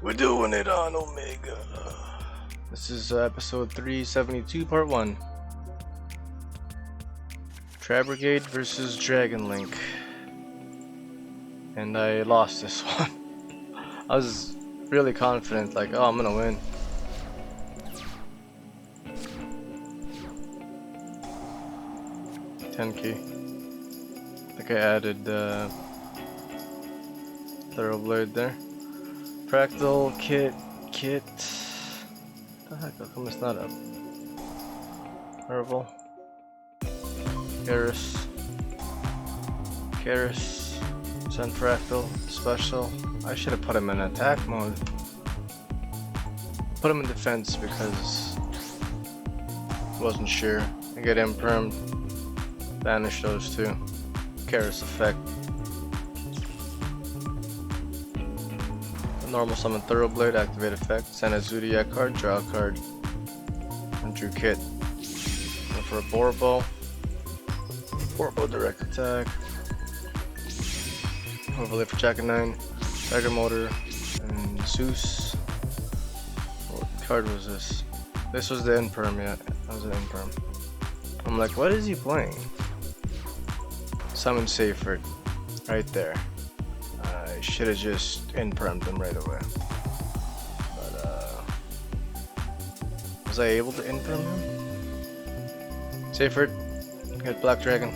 We're doing it on Omega. This is episode 372, part 1. Brigade versus DRAGONLINK. And I lost this one. I was really confident, like, oh, I'm gonna win. $10K. I think I added Thoroughblade there. Fractal, kit. What the heck, how come it's not up? Marvel. Karis. Send Fractal. Special. I should have put him in attack mode. Put him in defense because I wasn't sure. I get impermed. Banish those two. Karis effect. Normal summon Thoroughblade, activate effect, send a ZOODIAC card, draw a card, and drew kit. Go for a Borbo direct attack, overlay for Jack and 9, Tiger Motor, and Zeus. What card was this? This was the Imperm, yeah, that was the Imperm. I'm like, what is he playing? Summon Seyfert, right there. I should have just impermed him right away. But, was I able to imperm him? Seyfert, get Black Dragon.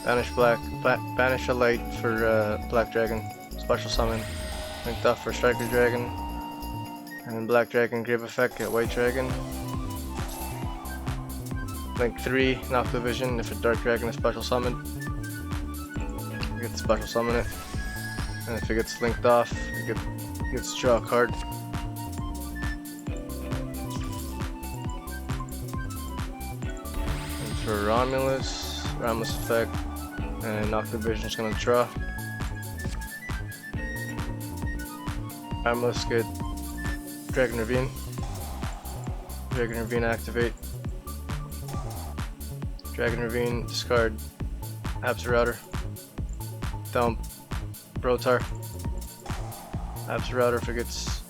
Banish banish a light for Black Dragon. Special summon. Linked off for Striker Dragon. And then Black Dragon, grave effect, get White Dragon. Link 3, Noctua Vision. If a Dark Dragon is special summoned, you get to special summon it. And if it gets linked off, it gets to draw a card. And for Romulus effect, and Noctua Vision is gonna draw. Romulus get Dragon Ravine. Dragon Ravine activate. Dragon Ravine discard Absol dump Rotar. Absol if it gets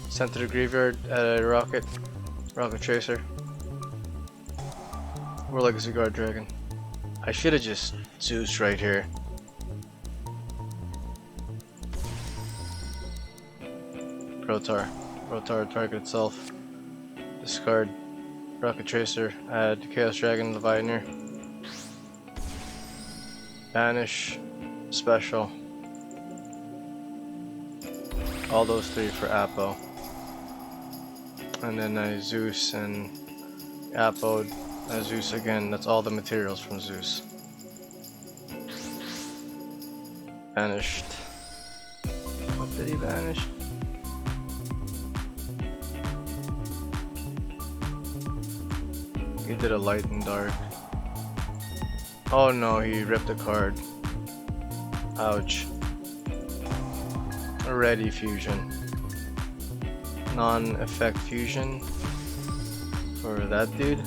sent to the graveyard, add a rocket tracer. Or Legacy Guard Dragon. I should have just Zeus right here. Rotar target itself. Discard Rocket Tracer, add Chaos Dragon Leviathan. Banish, special. All those 3 for Apo. And then I Zeus and Apo, Zeus again. That's all the materials from Zeus. Banished. What did he banish? He did a light and dark. Oh no, he ripped a card. Ouch. A ready fusion. Non-effect fusion for that dude.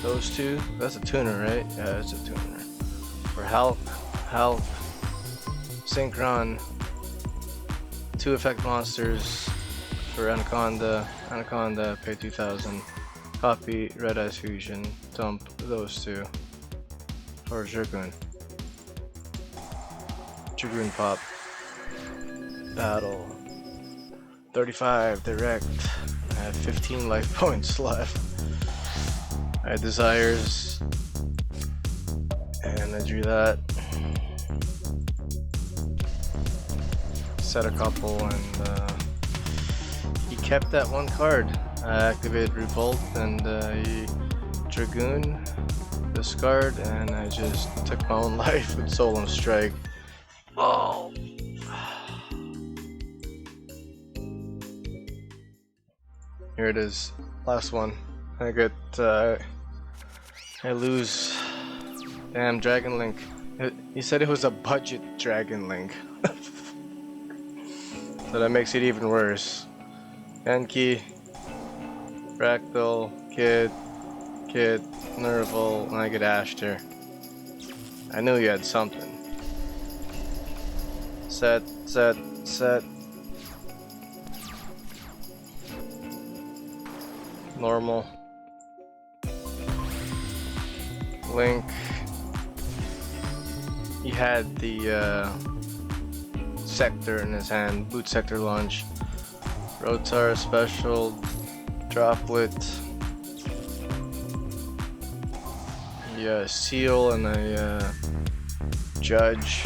Those two. That's a tuner, right? Yeah, it's a tuner. For Hulk, Synchron. 2 effect monsters for Anaconda, pay 2,000. Copy Red Eyes Fusion, dump those 2 for Dragoon. Dragoon pop. Battle. 35 direct. I have 15 life points left. I had Desires. And I drew that. Set a couple and he kept that 1 card. I activated Revolt and he Dragoon, discard, and I just took my own life with Solemn Strike. Oh! Here it is, last one. I get, I lose. Damn, DRAGONLINK. He said it was a budget DRAGONLINK. So that makes it even worse. Enki, Fractal, Kid, Nerval, and I get Ashter. I knew he had something. Set. Normal. Link. He had the sector in his hand, boot sector launch. Rotar special, droplet. Yeah, seal and a judge.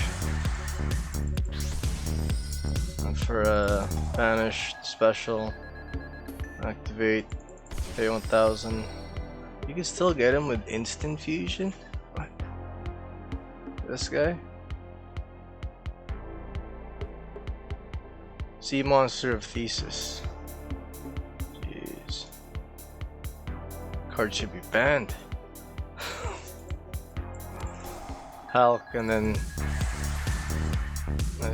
And for a banished special, activate, pay 1000. You can still get him with instant fusion. What? This guy? Sea Monster of Thesis. Jeez. Card should be banned. Hulk and then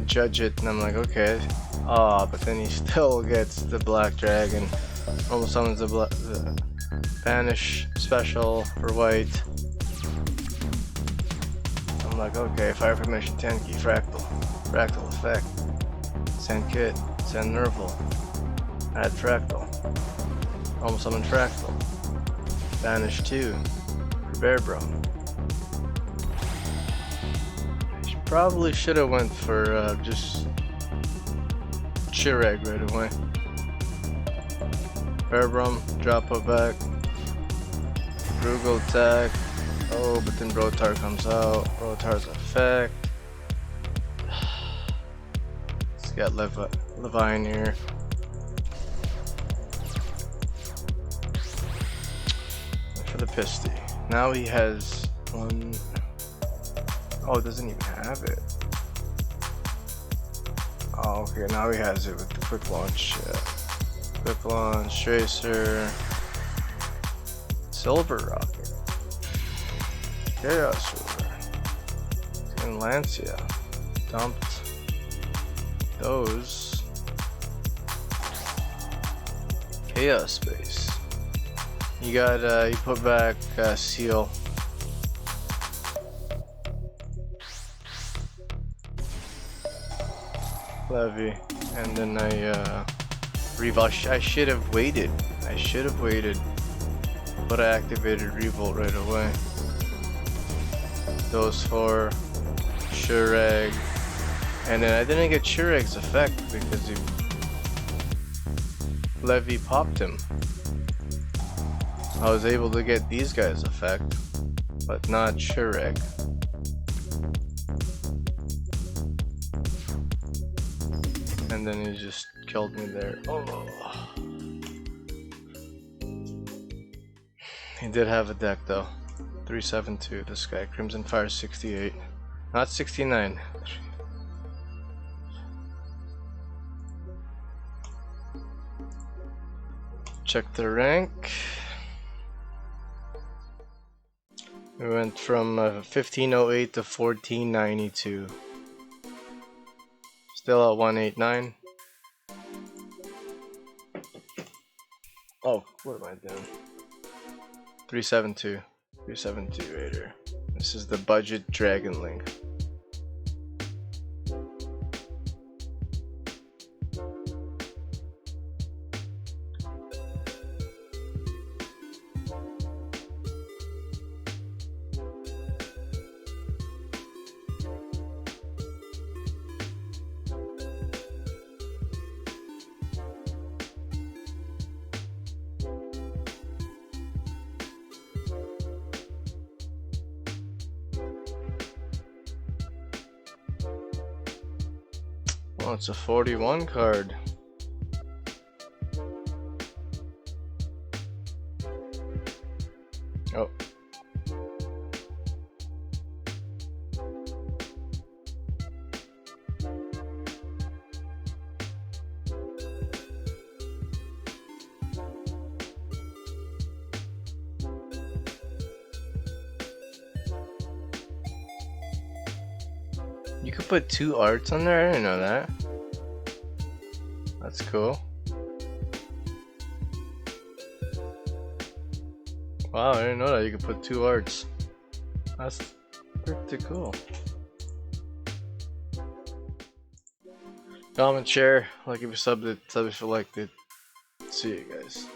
judge it, and I'm like, okay. Ah, but then he still gets the black dragon. Almost summons the banish special for white. I'm like, okay, fire permission 10 key, fractal effect. Send kit, send Nerval, add fractal, almost summon fractal, banish 2, Bear Bro. Probably should have went for just Chirag right away. Bearbrum, drop it back, Brugal attack. Oh, but then Rotar comes out. Rotar's effect. He's got Levine here. For the Pisty. Now he has one. Oh, it doesn't even have it. Oh, okay, now he has it with the quick launch. Quick launch, Tracer, Silver Rocket, Chaos Ruler, and Lancia. Dumped those. Chaos Space. You got, you put back Seal. Levy, and then I Revolt. I should have waited. But I activated Revolt right away. Those four, Chirag, and then I didn't get Chirag's effect because he Levy popped him. I was able to get these guys' effect, but not Chirag. And then he just killed me there. Oh. He did have a deck though. 372, this guy, Crimsonfire68. Not 69. Check the rank. We went from 1508 to 1492. Still at 189. Oh, what am I doing? 372. 372 Raider. This is the budget DRAGONLINK. Oh, it's a 41 card. Oh. You could put 2 arts on there? I didn't know that. That's cool. Wow, I didn't know that you could put 2 arts. That's pretty cool. Comment, share, like if you subbed it, sub if you liked it. See you guys.